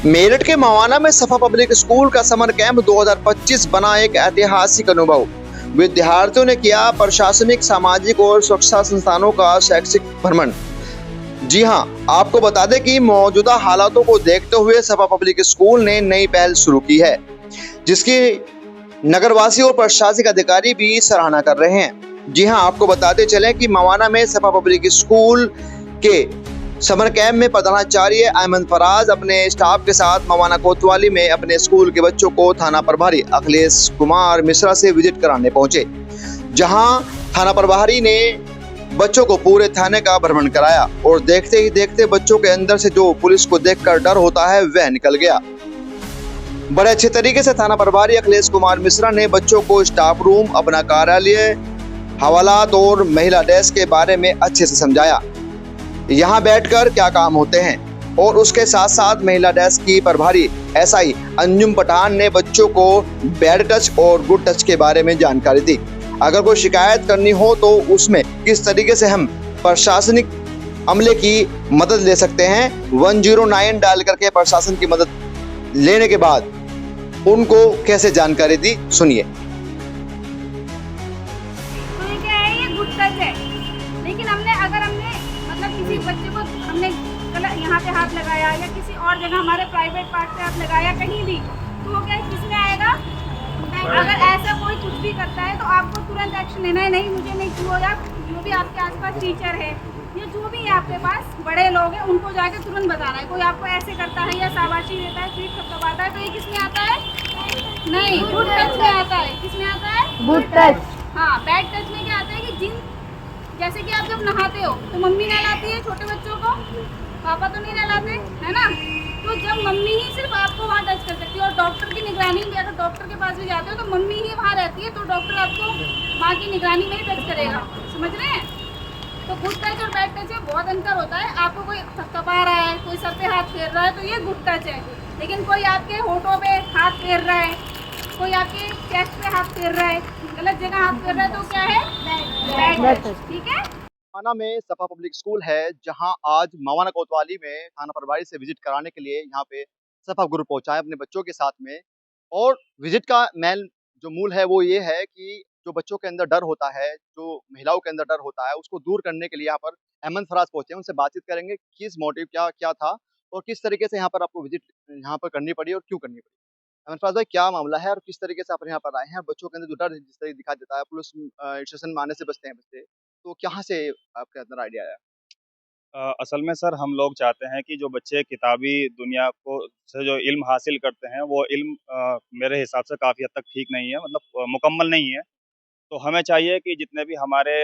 मेरठ के मवाना में सफा पब्लिक स्कूल का समर कैंप 2025 बना एक ऐतिहासिक अनुभव। विद्यार्थियों ने किया प्रशासनिक, सामाजिक और सुरक्षा संस्थानों का शैक्षिक भ्रमण। जी हां, आपको बता दें कि मौजूदा हालातों को देखते हुए सफा पब्लिक स्कूल ने नई पहल शुरू की है, जिसकी नगरवासी और प्रशासनिक अधिकारी भी सराहना कर रहे हैं। जी हां, आपको बताते चलें कि मवाना में सफा पब्लिक स्कूल के समर कैंप में प्रधानाचार्य अहमद फराज अपने स्टाफ के साथ मवाना कोतवाली में अपने स्कूल के बच्चों को थाना प्रभारी अखिलेश कुमार मिश्रा से विजिट कराने पहुंचे, जहां थाना प्रभारी ने बच्चों को पूरे थाने का भ्रमण कराया और देखते ही देखते बच्चों के अंदर से जो पुलिस को देखकर डर होता है वह निकल गया। बड़े अच्छे तरीके से थाना प्रभारी अखिलेश कुमार मिश्रा ने बच्चों को स्टाफ रूम, अपना कार्यालय, हवालात और महिला डेस्क के बारे में अच्छे से समझाया, यहाँ बैठकर क्या काम होते हैं। और उसके साथ साथ महिला डेस्क की प्रभारी एसआई अंजुम पठान ने बच्चों को बैड टच और गुड टच के बारे में जानकारी दी। अगर कोई शिकायत करनी हो तो उसमें किस तरीके से हम प्रशासनिक अमले की मदद ले सकते हैं, 109 डाल करके प्रशासन की मदद लेने के बाद उनको कैसे जानकारी दी, सुनिए। तो ये क्या है, ये गुड टच है। लेकिन हमने मतलब किसी बच्चे को हमने गलत यहाँ पे हाथ लगाया या किसी और जगह हमारे प्राइवेट पार्ट पे हाथ लगाया कहीं भी, तो वो क्या किस में आएगा। अगर ऐसा कोई कुछ भी करता है तो आपको तुरंत एक्शन लेना है। नहीं मुझे नहीं छुओ, या जो भी आपके आसपास टीचर है या जो भी है आपके पास बड़े लोग हैं उनको जाके तुरंत बताना है। कोई आपको ऐसे करता है या शाबाशी देता है, पीठ थपथपाता है, तो ये किस में आता है? नहीं, गुड टच में आता है। किस में आता है? Good touch. हाँ, बैड टच में क्या आता है कि जैसे कि आप जब नहाते हो तो मम्मी नहलाती है छोटे बच्चों को, पापा तो नहीं नहलाते, है ना। तो जब मम्मी ही सिर्फ आपको वहाँ टच कर सकती है, और डॉक्टर की निगरानी में अगर डॉक्टर के पास भी जाते हो तो मम्मी ही वहाँ रहती है, तो डॉक्टर आपको माँ की निगरानी में ही टच करेगा। समझ रहे हैं? तो गुड टच और बैड टच में बहुत अंतर होता है। आपको कोई थपथपा रहा है, कोई सर पे हाथ फेर रहा है, तो ये गुड टच है। लेकिन कोई आपके होठों पे हाथ फेर रहा है, कोई आपके चेस्ट पे हाथ फेर रहा है, गलत जगह हाथ फेर रहा है, तो क्या है? Bad touch. ठीक है। मवाना में सफा पब्लिक स्कूल है, जहां आज मवाना कोतवाली में थाना प्रभारी से विजिट कराने के लिए यहाँ पे सफा ग्रुप पहुंचा है अपने बच्चों के साथ में। और विजिट का मेन जो मूल है वो ये है कि जो बच्चों के अंदर डर होता है, जो महिलाओं के अंदर डर होता है, उसको दूर करने के लिए यहाँ पर अहमद फराज पहुंचे हैं। उनसे बातचीत करेंगे किस मोटिव क्या क्या था और किस तरीके से यहाँ पर आपको विजिट यहाँ पर करनी पड़ी और क्यों करनी पड़ी। अहमद फराज भाई, क्या मामला है और किस तरीके से आप यहाँ पर आए हैं? बच्चों के अंदर जो डर जिस तरीके दिखा देता है, पुलिस स्टेशन में आने से बचते हैं बच्चे, तो कहाँ से आपके अंदर आइडिया आया? असल में सर हम लोग चाहते हैं कि जो बच्चे किताबी दुनिया को से जो इल्म हासिल करते हैं वो इल्म मेरे हिसाब से काफ़ी हद तक ठीक नहीं है, मतलब मुकम्मल नहीं है। तो हमें चाहिए कि जितने भी हमारे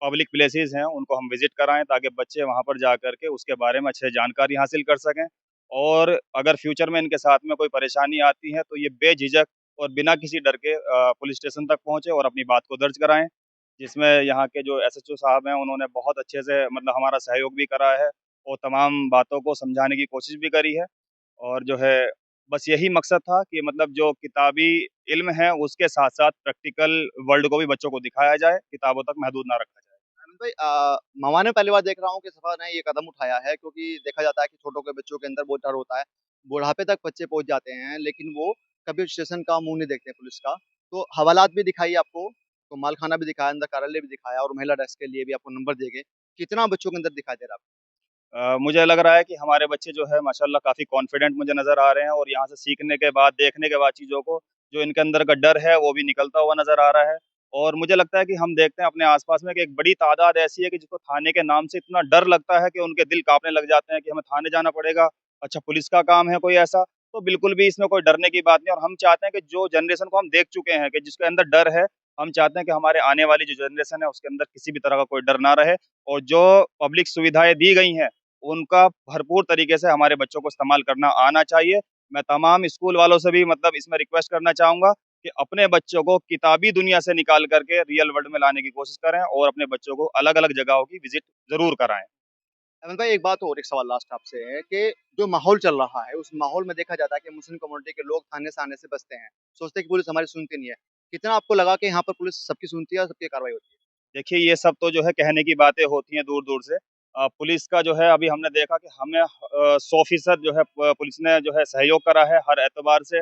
पब्लिक प्लेसेस हैं उनको हम विज़िट कराएँ, ताकि बच्चे वहाँ पर जा कर के उसके बारे में अच्छे जानकारी हासिल कर सकें। और अगर फ्यूचर में इनके साथ में कोई परेशानी आती है तो ये बेझिझक और बिना किसी डर के पुलिस स्टेशन तक पहुँचे और अपनी बात को दर्ज कराएँ। जिसमें यहाँ के जो एसएचओ साहब हैं उन्होंने बहुत अच्छे से मतलब हमारा सहयोग भी करा है और तमाम बातों को समझाने की कोशिश भी करी है। और जो है बस यही मकसद था कि मतलब जो किताबी इल्म है उसके साथ-साथ प्रैक्टिकल वर्ल्ड को भी बच्चों को दिखाया जाए, किताबों तक महदूद ना रखा जाए। आनंद भाई, मवा ने पहली बार देख रहा हूँ कि सफा ने ये कदम उठाया है, क्योंकि देखा जाता है कि छोटों के बच्चों के अंदर बहुत डर होता है। बुढ़ापे तक बच्चे पहुँच जाते हैं, लेकिन वो कभी स्टेशन का मुँह नहीं देखते पुलिस का। तो हवालात भी दिखाई आपको, तो मालखाना भी दिखाया, अंदर कार्यालय भी दिखाया और महिला डेस्क के लिए भी आपको नंबर दिए गए। कितना बच्चों के अंदर दिखाई दे रहा है मुझे लग रहा है कि हमारे बच्चे जो है माशाल्लाह काफ़ी कॉन्फिडेंट मुझे नज़र आ रहे हैं, और यहाँ से सीखने के बाद, देखने के बाद चीज़ों को, जो इनके अंदर का डर है वो भी निकलता हुआ नज़र आ रहा है। और मुझे लगता है कि हम देखते हैं अपने आस-पास में कि एक बड़ी तादाद ऐसी है कि जिसको थाने के नाम से इतना डर लगता है कि उनके दिल काँपने लग जाते हैं कि हमें थाने जाना पड़ेगा। अच्छा, पुलिस का काम है कोई ऐसा? तो बिल्कुल भी इसमें कोई डरने की बात नहीं, और हम चाहते हैं कि जो जनरेशन को हम देख चुके हैं कि जिसके अंदर डर है, हम चाहते हैं कि हमारे आने वाली जो जनरेशन है उसके अंदर किसी भी तरह का कोई डर ना रहे, और जो पब्लिक सुविधाएँ दी गई हैं उनका भरपूर तरीके से हमारे बच्चों को इस्तेमाल करना आना चाहिए। मैं तमाम स्कूल वालों से भी मतलब इसमें रिक्वेस्ट करना चाहूँगा कि अपने बच्चों को किताबी दुनिया से निकाल कर के रियल वर्ल्ड में लाने की कोशिश करें और अपने बच्चों को अलग-अलग जगहों की विज़िट ज़रूर कराएँ। अहमद भाई, एक बात और, एक सवाल लास्ट आपसे है कि जो माहौल चल रहा है, उस माहौल में देखा जाता है कि मुस्लिम कम्युनिटी के लोग थाने से आने से बचते हैं। सोचते हैं कि पुलिस हमारी सुनती नहीं है। कितना आपको लगा कि यहाँ पर पुलिस सबकी सुनती है और सबकी कार्रवाई होती है? देखिए, ये सब तो जो है कहने की बातें होती हैं दूर-दूर से। पुलिस का जो है अभी हमने देखा कि हमें 100% जो है पुलिस ने जो है सहयोग करा है हर एतबार से।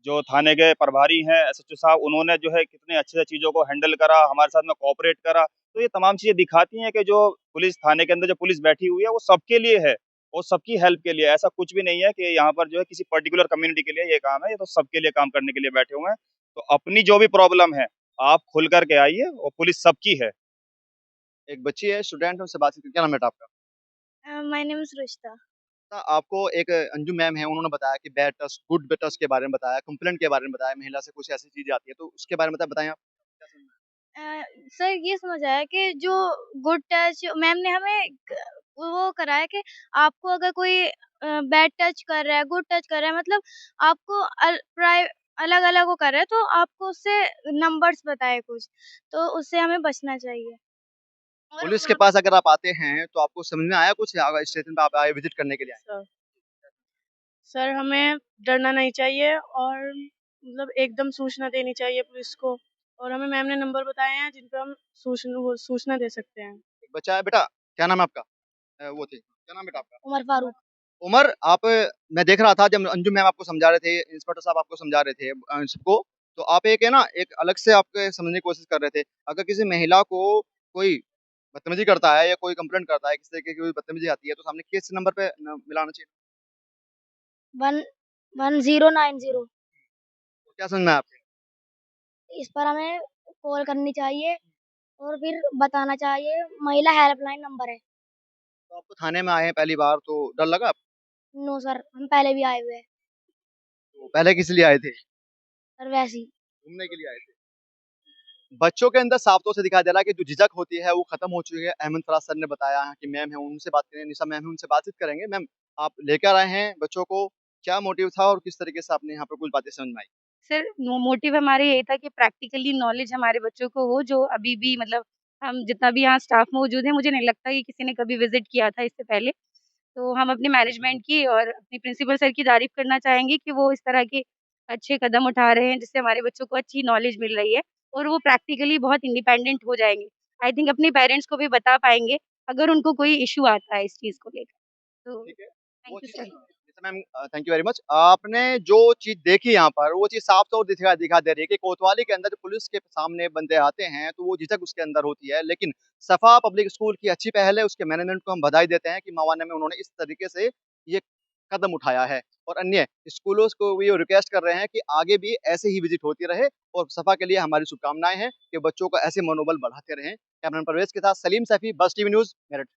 जो थाने के प्रभारी हैं एसएचओ साहब, उन्होंने जो है कितने अच्छे से चीज़ों को हैंडल करा, हमारे साथ में कोऑपरेट करा। तो ये तमाम चीज़ें दिखाती हैं कि जो पुलिस थाने के अंदर जो पुलिस बैठी हुई है वो सबके लिए है और सबकी हेल्प के लिए है। ऐसा कुछ भी नहीं है कि यहाँ पर जो है किसी पर्टिकुलर कम्युनिटी के लिए ये काम है, ये तो सबके लिए काम करने के लिए बैठे हुए हैं। तो अपनी जो भी प्रॉब्लम है, आप खुल कर के आइए और पुलिस सबकी है। एक बच्ची है, स्टूडेंट है, उससे बातचीत क्या नाम है बेटा आपका? My name is Ruchita. आपको एक अंजू मैम है, उन्होंने बताया कि बैड टच, गुड टच के बारे में बताया, कंप्लेंट के बारे में बताया, महिला से कुछ ऐसी चीज़ें आती है, तो उसके बारे में बताएँ आप? क्या समझा? सर ये समझ आया कि जो गुड टच मैम ने हमें वो कराया कि आपको अगर कोई बैड टच कर रहा है, गुड टच कर रहा है मतलब आपको अलग-अलग वो कर रहा है तो आपको उससे नंबर्स बताए कुछ, तो उससे हमें बचना चाहिए। और पुलिस के वहाँ पास अगर आप आते हैं, तो आपको समझ में आया कुछ या स्टेशन पे आप आए विज़िट करने के लिए आए? सर सर हमें डरना नहीं चाहिए और मतलब एकदम सूचना देनी चाहिए पुलिस को और हमें मैम ने नंबर बताए हैं जिन पे हम सूचना दे सकते हैं। एक बच्चा है बेटा, क्या नाम है आपका? वो थे, क्या नाम है बेटा आपका? उमर फारूक। उमर, आप मैं देख रहा था जब अंजू मैम आपको समझा रहे थे, इंस्पेक्टर साहब आपको समझा रहे थे सबको, तो आप एक है ना, एक अलग से आपके समझने की कोशिश कर रहे थे। अगर किसी महिला को कोई बदतमीज़ी करता है या कोई कंप्लेंट करता है, किसी तरीके की कोई बदतमीज़ी आती है, तो सामने किस नंबर पे मिलाना चाहिए? 1090 तो क्या समझ में आया आपके? इस पर हमें कॉल करनी चाहिए और फिर बताना चाहिए महिला हेल्पलाइन नंबर है। तो आप तो थाने में आए हैं पहली बार, तो डर लगा आपको? नो सर, हम पहले भी आए हुए हैं, तो पहले किस लिए आए थे? सर वैसे ही। घूमने के लिए आए थे। बच्चों के अंदर साफ तौर से दिखाई दे रहा है कि जो झिझक होती है वो खत्म हो चुकी है। अहमद फराज सर ने बताया कि मैम है, उनसे बात करें, निशा मैम है, उनसे बातचीत करेंगे। मैम, आप लेकर आए हैं बच्चों को, क्या मोटिव था और किस तरीके से आपने यहाँ पर कुछ बातें समझ में आई? सर मोटिव हमारा यही था कि प्रैक्टिकली नॉलेज हमारे बच्चों को हो जो अभी भी मतलब हम जितना भी यहाँ स्टाफ मौजूद है मुझे नहीं लगता कि किसी ने कभी विजिट किया था इससे पहले। तो हम अपने मैनेजमेंट की और अपनी प्रिंसिपल सर की तारीफ करना चाहेंगे कि वो इस तरह के अच्छे कदम उठा रहे हैं जिससे हमारे बच्चों को अच्छी नॉलेज मिल रही है और वो प्रैक्टिकली बहुत इंडिपेंडेंट हो जाएंगे। आई थिंक अपने पेरेंट्स को भी बता पाएंगे अगर उनको कोई इशू आता है इस चीज़ को लेकर। तो ठीक है। वो थैंक यू चीज़ सर। जैसे ma'am thank you very much. आपने जो चीज़ देखी यहाँ पर, वो चीज़ साफ तौर दिखा दिखा दे रही है कि कोतवाली के अंदर जो पुलिस के सामने बंदे आते हैं, तो वो झिझक उसके अंदर होती है। लेकिन सफा पब्लिक स्कूल की अच्छी पहल है, उसके मैनेजमेंट को हम बधाई देते हैं कि मवाना में उन्होंने इस तरीके से ये कदम उठाया है और अन्य स्कूलों को भी रिक्वेस्ट कर रहे हैं कि आगे भी ऐसे ही विजिट होती रहे और सफा के लिए हमारी शुभकामनाएँ हैं कि बच्चों का ऐसे मनोबल बढ़ाते रहें। कैमरामैन परवेज़ के साथ Salim Saifi, buzz TV news, Meerut.